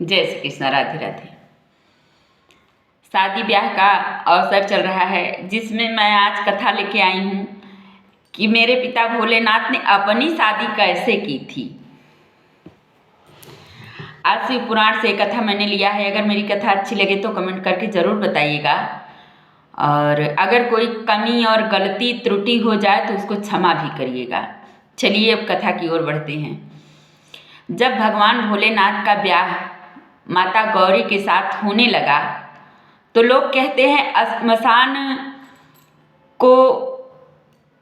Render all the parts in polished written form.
जय श्री कृष्ण। राधे राधे। शादी ब्याह का अवसर चल रहा है, जिसमें मैं आज कथा लेके आई हूँ कि मेरे पिता भोलेनाथ ने अपनी शादी कैसे की थी। आज शिव पुराण से कथा मैंने लिया है। अगर मेरी कथा अच्छी लगे तो कमेंट करके ज़रूर बताइएगा, और अगर कोई कमी और गलती त्रुटि हो जाए तो उसको क्षमा भी करिएगा। चलिए अब कथा की ओर बढ़ते हैं। जब भगवान भोलेनाथ का ब्याह माता गौरी के साथ होने लगा तो लोग कहते हैं श्मशान को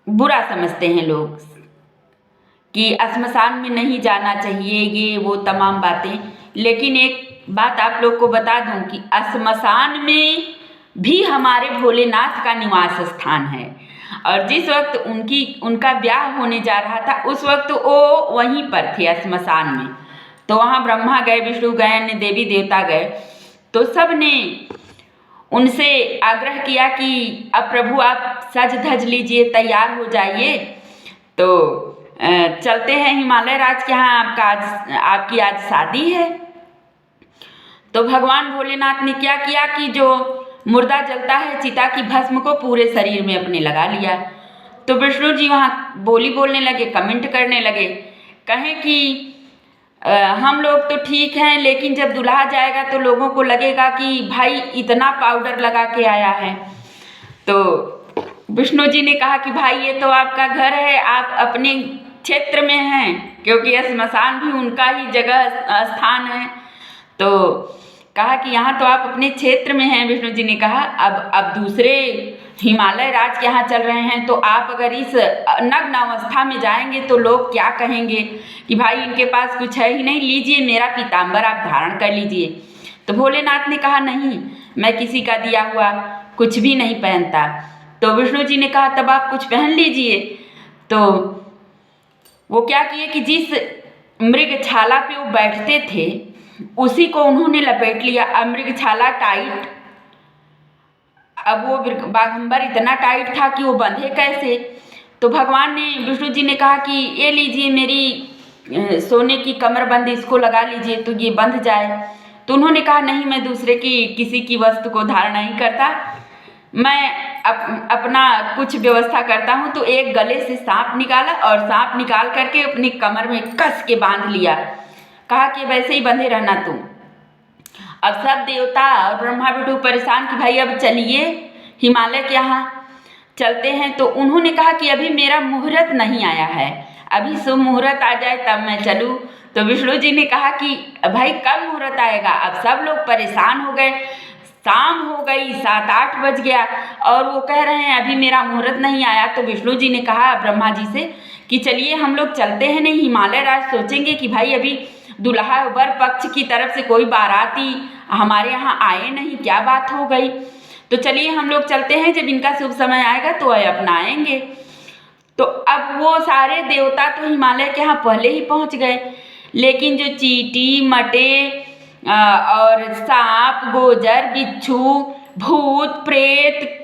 बुरा समझते हैं लोग कि श्मशान में नहीं जाना चाहिए, ये वो तमाम बातें। लेकिन एक बात आप लोग को बता दूं कि श्मशान में भी हमारे भोलेनाथ का निवास स्थान है, और जिस वक्त उनका ब्याह होने जा रहा था उस वक्त वो वहीं पर थे श्मशान में। तो वहाँ ब्रह्मा गए, विष्णु गए, अन्य देवी देवता गए, तो सब ने उनसे आग्रह किया कि अब प्रभु आप सज धज लीजिए, तैयार हो जाइए, तो चलते हैं हिमालय राज के यहाँ, आपकी आज शादी है। तो भगवान भोलेनाथ ने क्या किया कि जो मुर्दा जलता है चिता की भस्म को पूरे शरीर में अपने लगा लिया। तो विष्णु जी वहाँ बोली बोलने लगे, कमेंट करने लगे, कहें कि हम लोग तो ठीक हैं, लेकिन जब दुल्हा जाएगा तो लोगों को लगेगा कि भाई इतना पाउडर लगा के आया है। तो विष्णु जी ने कहा कि भाई ये तो आपका घर है, आप अपने क्षेत्र में हैं, क्योंकि श्मशान भी उनका ही जगह स्थान है। तो कहा कि यहाँ तो आप अपने क्षेत्र में हैं। विष्णु जी ने कहा अब दूसरे हिमालय राज के यहाँ चल रहे हैं, तो आप अगर इस नग्न अवस्था में जाएंगे तो लोग क्या कहेंगे कि भाई इनके पास कुछ है ही नहीं, लीजिए मेरा पीताम्बर आप धारण कर लीजिए। तो भोलेनाथ ने कहा नहीं, मैं किसी का दिया हुआ कुछ भी नहीं पहनता। तो विष्णु जी ने कहा तब आप कुछ पहन लीजिए। तो वो क्या किए कि जिस मृगछाला पे वो बैठते थे उसी को उन्होंने लपेट लिया। मृगछाला टाइट, अब वो बाघंबर इतना टाइट था कि वो बंधे कैसे। तो भगवान ने, विष्णु जी ने कहा कि ये लीजिए मेरी सोने की कमरबंद, इसको लगा लीजिए तो ये बंध जाए। तो उन्होंने कहा नहीं, मैं दूसरे की किसी की वस्तु को धारण नहीं करता, मैं अपना कुछ व्यवस्था करता हूँ। तो एक गले से सांप निकाला और सांप निकाल करके अपनी कमर में कस के बांध लिया। कहा कि वैसे ही बंधे रहना तुम। अब सब देवता और ब्रह्मा विष्णु परेशान कि भाई अब चलिए हिमालय के यहाँ चलते हैं। तो उन्होंने कहा कि अभी मेरा मुहूर्त नहीं आया है, अभी शुभ मुहूर्त आ जाए तब मैं चलूँ। तो विष्णु जी ने कहा कि भाई कब मुहूर्त आएगा। अब सब लोग परेशान हो गए, शाम हो गई, 7-8 बज गया और वो कह रहे हैं अभी मेरा मुहूर्त नहीं आया। तो विष्णु जी ने कहा ब्रह्मा जी से कि चलिए हम लोग चलते हैं, नहीं हिमालय राज सोचेंगे कि भाई अभी दुल्हा वर पक्ष की तरफ से कोई बाराती हमारे यहाँ आए नहीं, क्या बात हो गई। तो चलिए हम लोग चलते हैं, जब इनका शुभ समय आएगा तो अपनाएंगे। तो अब वो सारे देवता तो हिमालय के यहाँ पहले ही पहुँच गए, लेकिन जो चींटी मटे और सांप गोजर बिच्छू भूत प्रेत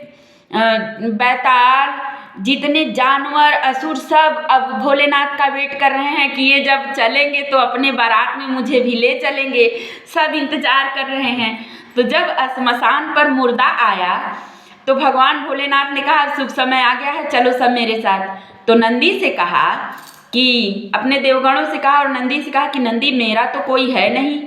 बैताल जितने जानवर असुर सब अब भोलेनाथ का वेट कर रहे हैं कि ये जब चलेंगे तो अपने बारात में मुझे भी ले चलेंगे। सब इंतजार कर रहे हैं। तो जब श्मशान पर मुर्दा आया तो भगवान भोलेनाथ ने कहा शुभ समय आ गया है, चलो सब मेरे साथ। तो नंदी से कहा कि अपने देवगणों से कहा और नंदी से कहा कि नंदी मेरा तो कोई है नहीं,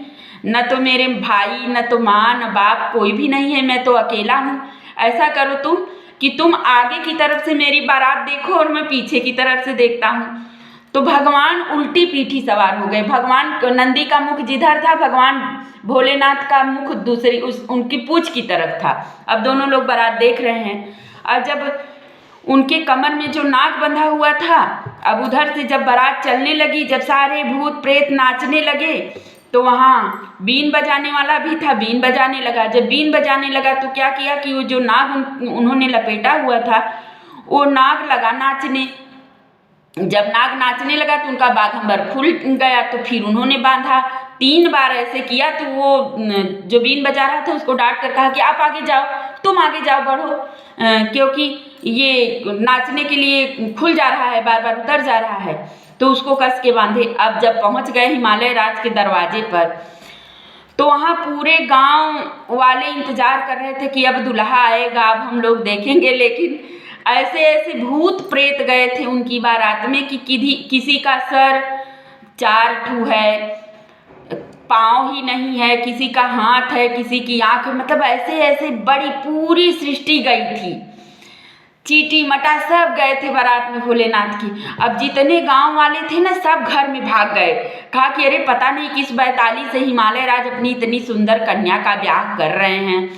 न तो मेरे भाई, न तो माँ, न बाप, कोई भी नहीं है, मैं तो अकेला हूँ। ऐसा करो तुम कि तुम आगे की तरफ से मेरी बारात देखो और मैं पीछे की तरफ से देखता हूँ। तो भगवान उल्टी पीठी सवार हो गए। भगवान नंदी का मुख जिधर था, भगवान भोलेनाथ का मुख दूसरी उनकी पूंछ की तरफ था। अब दोनों लोग बारात देख रहे हैं, और जब उनके कमर में जो नाग बंधा हुआ था, अब उधर से जब बारात चलने लगी, जब सारे भूत प्रेत नाचने लगे तो वहाँ बीन बजाने वाला भी था, बीन बजाने लगा। जब बीन बजाने लगा तो क्या किया कि वो जो नाग उन्होंने लपेटा हुआ था वो नाग लगा नाचने। जब नाग नाचने लगा तो उनका बाघंबर खुल गया, तो फिर उन्होंने बांधा। 3 बार ऐसे किया तो वो जो बीन बजा रहा था उसको डांट कर कहा कि आप आगे जाओ, तुम आगे जाओ, बढ़ो, क्योंकि ये नाचने के लिए खुल जा रहा है, बार बार उतर जा रहा है। तो उसको कस के बांधे। अब जब पहुंच गए हिमालय राज के दरवाजे पर तो वहाँ पूरे गांव वाले इंतजार कर रहे थे कि अब दूल्हा आएगा, अब हम लोग देखेंगे। लेकिन ऐसे ऐसे भूत प्रेत गए थे उनकी बारात में कि किसी का सर 4 ठू है, पाँव ही नहीं है, किसी का हाथ है, किसी की आँख है, मतलब ऐसे ऐसे बड़ी पूरी सृष्टि गई थी। चीटी मटा सब गए थे बारात में भोलेनाथ की। अब जितने गांव वाले थे ना, सब घर में भाग गए। कहा कि अरे पता नहीं किस बैताली से हिमालय राज अपनी इतनी सुंदर कन्या का ब्याह कर रहे हैं।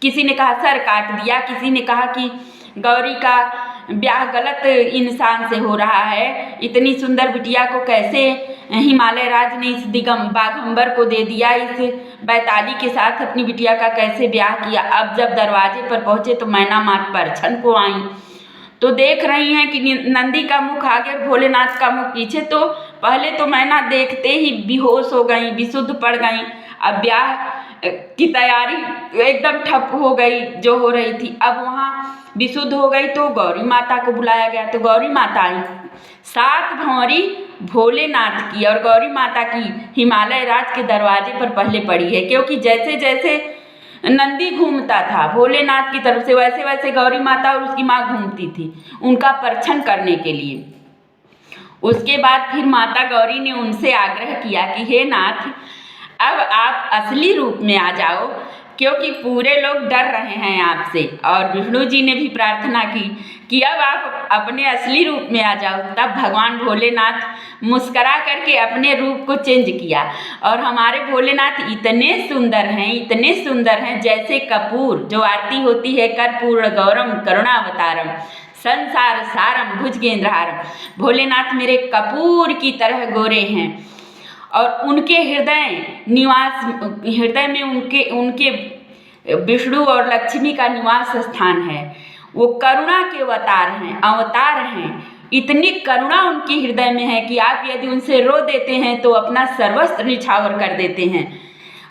किसी ने कहा सर काट दिया, किसी ने कहा कि गौरी का ब्याह गलत इंसान से हो रहा है, इतनी सुंदर बिटिया को कैसे हिमालय राज ने इस बाघंबर को दे दिया, इस बैताली के साथ अपनी बिटिया का कैसे ब्याह किया। अब जब दरवाजे पर पहुंचे तो मैना मात परछन को आई, तो देख रही हैं कि नंदी का मुख आगे और भोलेनाथ का मुख पीछे। तो पहले तो मैना देखते ही बेहोश हो गई, विशुद्ध पड़ गई। अब ब्याह की तैयारी एकदम ठप हो गई जो हो रही थी। अब वहाँ विशुद्ध हो गई तो गौरी माता को बुलाया गया। तो गौरी माता आई, 7 भंवरी भोलेनाथ की और गौरी माता की हिमालय राज के दरवाजे पर पहले पड़ी है, क्योंकि जैसे जैसे नंदी घूमता था भोलेनाथ की तरफ से, वैसे वैसे गौरी माता और उसकी माँ घूमती थी उनका परछन करने के लिए। उसके बाद फिर माता गौरी ने उनसे आग्रह किया कि हे नाथ, अब आप असली रूप में आ जाओ, क्योंकि पूरे लोग डर रहे हैं आपसे। और विष्णु जी ने भी प्रार्थना की कि अब आप अपने असली रूप में आ जाओ। तब भगवान भोलेनाथ मुस्करा करके अपने रूप को चेंज किया और हमारे भोलेनाथ इतने सुंदर हैं जैसे कपूर, जो आरती होती है कर्पूर गौरम करुणावतारम संसार सारम भुजगेंद्रहारम। भोलेनाथ मेरे कपूर की तरह गोरे हैं और उनके हृदय में उनके विष्णु और लक्ष्मी का निवास स्थान है। वो करुणा के अवतार हैं। इतनी करुणा उनके हृदय में है कि आप यदि उनसे रो देते हैं तो अपना सर्वस्व निछावर कर देते हैं।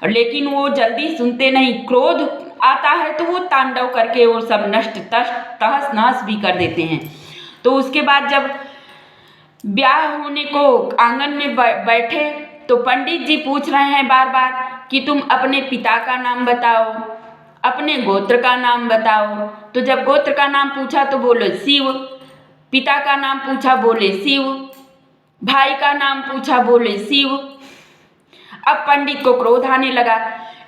और लेकिन वो जल्दी सुनते नहीं, क्रोध आता है तो वो तांडव करके वो सब नष्ट तहस नहस भी कर देते हैं। तो उसके बाद जब ब्याह होने को आंगन में बैठे तो पंडित जी पूछ रहे हैं बार बार कि तुम अपने पिता का नाम बताओ, अपने गोत्र का नाम बताओ। तो जब गोत्र का नाम पूछा तो बोले शिव, पिता का नाम पूछा बोले शिव, भाई का नाम पूछा बोले शिव। अब पंडित को क्रोध आने लगा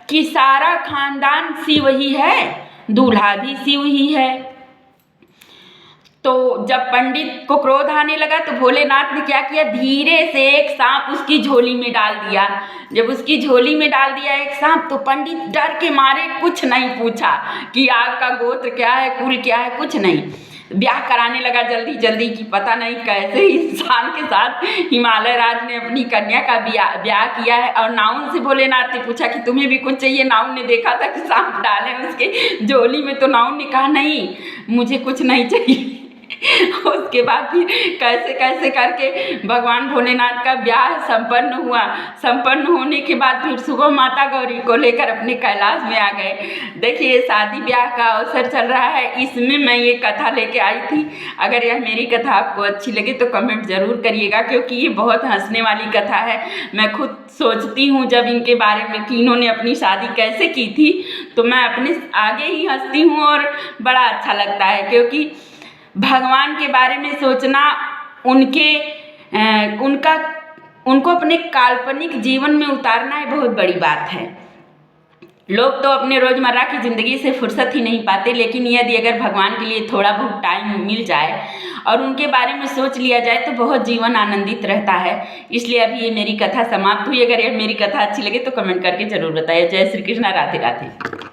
कि सारा खानदान शिव ही है, दूल्हा भी शिव ही है। तो जब पंडित को क्रोध आने लगा तो भोलेनाथ ने क्या किया, धीरे से एक सांप उसकी झोली में डाल दिया। जब उसकी झोली में डाल दिया एक सांप तो पंडित डर के मारे कुछ नहीं पूछा कि आपका गोत्र क्या है, कुल क्या है, कुछ नहीं। ब्याह कराने लगा जल्दी जल्दी कि पता नहीं कैसे इंसान के साथ हिमालय राज ने अपनी कन्या का ब्याह किया है। और नाउन से भोलेनाथ ने पूछा कि तुम्हें भी कुछ चाहिए। नाउन ने देखा था कि सांप डाले उसके झोली में, तो नाउन ने कहा नहीं मुझे कुछ नहीं चाहिए। उसके बाद फिर कैसे कैसे करके भगवान भोलेनाथ का ब्याह संपन्न हुआ। संपन्न होने के बाद फिर सुबह माता गौरी को लेकर अपने कैलाश में आ गए। देखिए शादी ब्याह का अवसर चल रहा है, इसमें मैं ये कथा लेके आई थी। अगर यह मेरी कथा आपको अच्छी लगे तो कमेंट ज़रूर करिएगा, क्योंकि ये बहुत हंसने वाली कथा है। मैं खुद सोचती हूँ जब इनके बारे में कि इन्होंने अपनी शादी कैसे की थी तो मैं अपने आगे ही हंसती हूँ और बड़ा अच्छा लगता है, क्योंकि भगवान के बारे में सोचना, उनको अपने काल्पनिक जीवन में उतारना है बहुत बड़ी बात है। लोग तो अपने रोज़मर्रा की ज़िंदगी से फुर्सत ही नहीं पाते, लेकिन यदि अगर भगवान के लिए थोड़ा बहुत टाइम मिल जाए और उनके बारे में सोच लिया जाए तो बहुत जीवन आनंदित रहता है। इसलिए अभी ये मेरी कथा समाप्त हुई। अगर ये मेरी कथा अच्छी लगे तो कमेंट करके ज़रूर बताइए। जय श्री कृष्णा, राधे राधे।